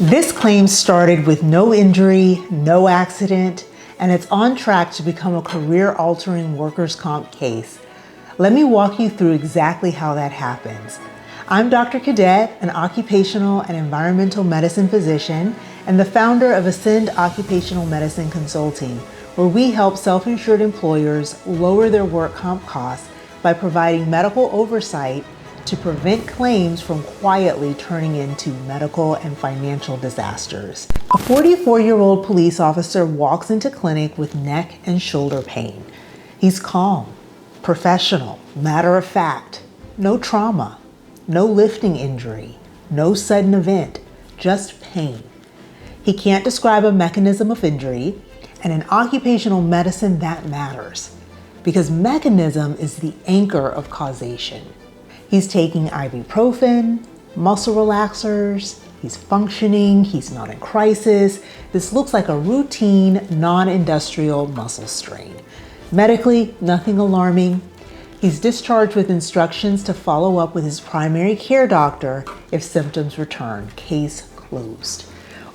This claim started with no injury, no accident, and it's on track to become a career-altering workers' comp case. Let me walk you through exactly how that happens. I'm Dr. Cadet, an occupational and environmental medicine physician and the founder of Ascend Occupational Medicine Consulting, where we help self-insured employers lower their work comp costs by providing medical oversight to prevent claims from quietly turning into medical and financial disasters. A 44-year-old police officer walks into clinic with neck and shoulder pain. He's calm, professional, matter of fact, no trauma, no lifting injury, no sudden event, just pain. He can't describe a mechanism of injury, and in occupational medicine that matters because mechanism is the anchor of causation. He's taking ibuprofen, muscle relaxers, he's functioning, he's not in crisis. This looks like a routine, non-industrial muscle strain. Medically, nothing alarming. He's discharged with instructions to follow up with his primary care doctor if symptoms return. Case closed.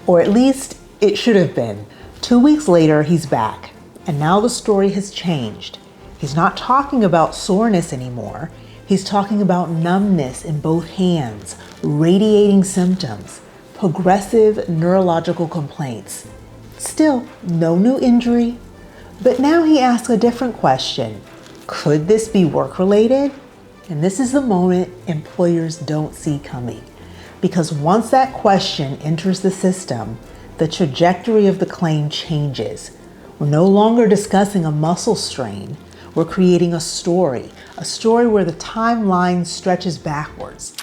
Or at least it should have been. 2 weeks later, he's back. And now the story has changed. He's not talking about soreness anymore. He's talking about numbness in both hands, radiating symptoms, progressive neurological complaints. Still, no new injury. But now he asks a different question. Could this be work-related? And this is the moment employers don't see coming. Because once that question enters the system, the trajectory of the claim changes. We're no longer discussing a muscle strain. We're creating a story where the timeline stretches backwards.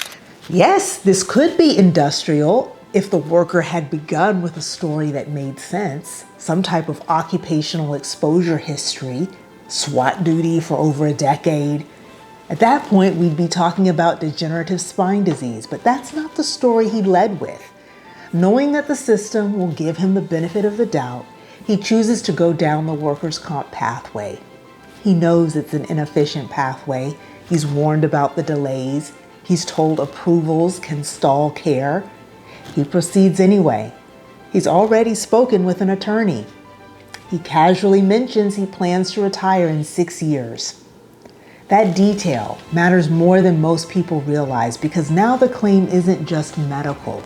Yes, this could be industrial if the worker had begun with a story that made sense, some type of occupational exposure history, SWAT duty for over a decade. At that point, we'd be talking about degenerative spine disease, but that's not the story he led with. Knowing that the system will give him the benefit of the doubt, he chooses to go down the workers' comp pathway. He knows it's an inefficient pathway. He's warned about the delays. He's told approvals can stall care. He proceeds anyway. He's already spoken with an attorney. He casually mentions he plans to retire in 6 years. That detail matters more than most people realize because now the claim isn't just medical.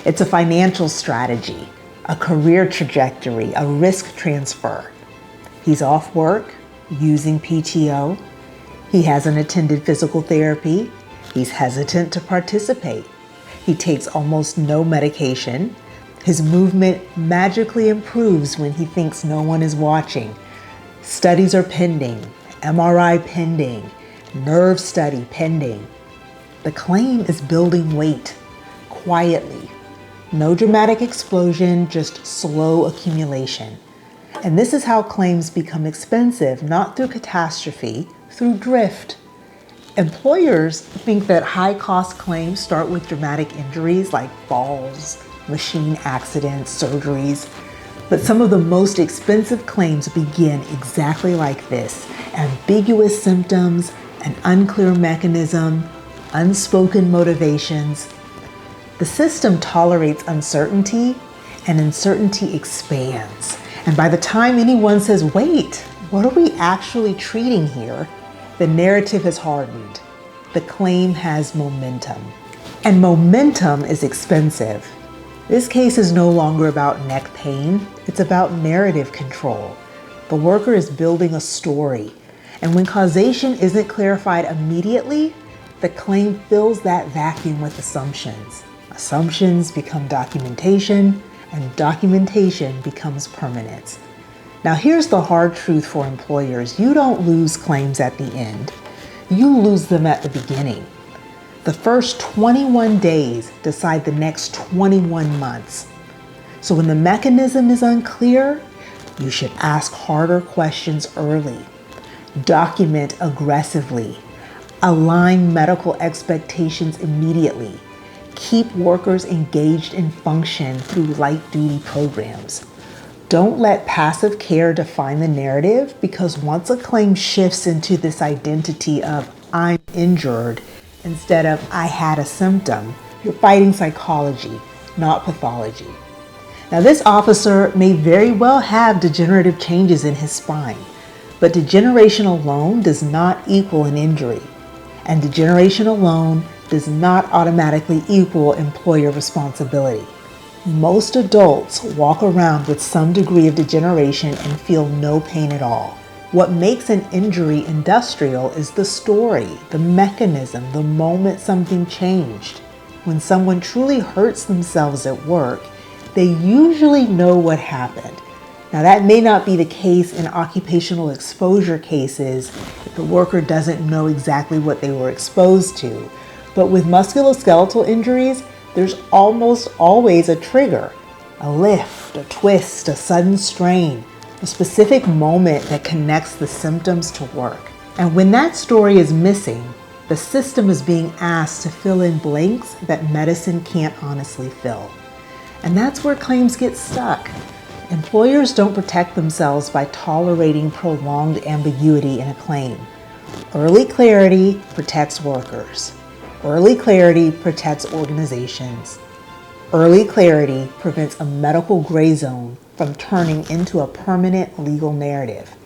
It's a financial strategy, a career trajectory, a risk transfer. He's off work, using PTO. He hasn't attended physical therapy. He's hesitant to participate. He takes almost no medication. His movement magically improves when he thinks no one is watching. Studies are pending, MRI pending, nerve study pending. The claim is building weight, quietly. No dramatic explosion, just slow accumulation. And this is how claims become expensive, not through catastrophe, through drift. Employers think that high-cost claims start with dramatic injuries like falls, machine accidents, surgeries. But some of the most expensive claims begin exactly like this: ambiguous symptoms, an unclear mechanism, unspoken motivations. The system tolerates uncertainty, and uncertainty expands. And by the time anyone says, wait, what are we actually treating here? The narrative has hardened. The claim has momentum. And momentum is expensive. This case is no longer about neck pain. It's about narrative control. The worker is building a story. And when causation isn't clarified immediately, the claim fills that vacuum with assumptions. Assumptions become documentation, and documentation becomes permanence. Now here's the hard truth for employers. You don't lose claims at the end. You lose them at the beginning. The first 21 days decide the next 21 months. So when the mechanism is unclear, you should ask harder questions early. Document aggressively. Align medical expectations immediately. Keep workers engaged in function through light-duty programs. Don't let passive care define the narrative, because once a claim shifts into this identity of I'm injured instead of I had a symptom, you're fighting psychology. not pathology. Now, this officer may very well have degenerative changes in his spine, but degeneration alone does not equal an injury, and degeneration alone does not automatically equal employer responsibility. Most adults walk around with some degree of degeneration and feel no pain at all. What makes an injury industrial is the story, the mechanism, the moment something changed. When someone truly hurts themselves at work, they usually know what happened. Now, that may not be the case in occupational exposure cases if the worker doesn't know exactly what they were exposed to. But with musculoskeletal injuries, there's almost always a trigger, a lift, a twist, a sudden strain, a specific moment that connects the symptoms to work. And when that story is missing, the system is being asked to fill in blanks that medicine can't honestly fill. And that's where claims get stuck. Employers don't protect themselves by tolerating prolonged ambiguity in a claim. Early clarity protects workers. Early clarity protects organizations. Early clarity prevents a medical gray zone from turning into a permanent legal narrative.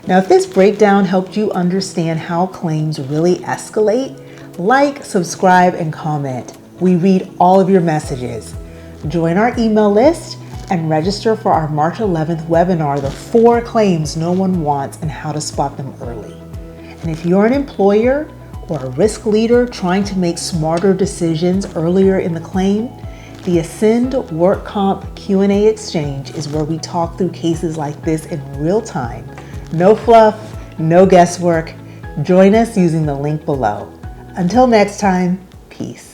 Now, if this breakdown helped you understand how claims really escalate, like, subscribe, and comment. We read all of your messages. Join our email list and register for our March 11th webinar, The 4 Claims No One Wants and How to Spot Them Early. And if you're an employer or a risk leader trying to make smarter decisions earlier in the claim, the Ascend Work Comp Q&A exchange is where we talk through cases like this in real time. No fluff, no guesswork. Join us using the link below. Until next time, peace.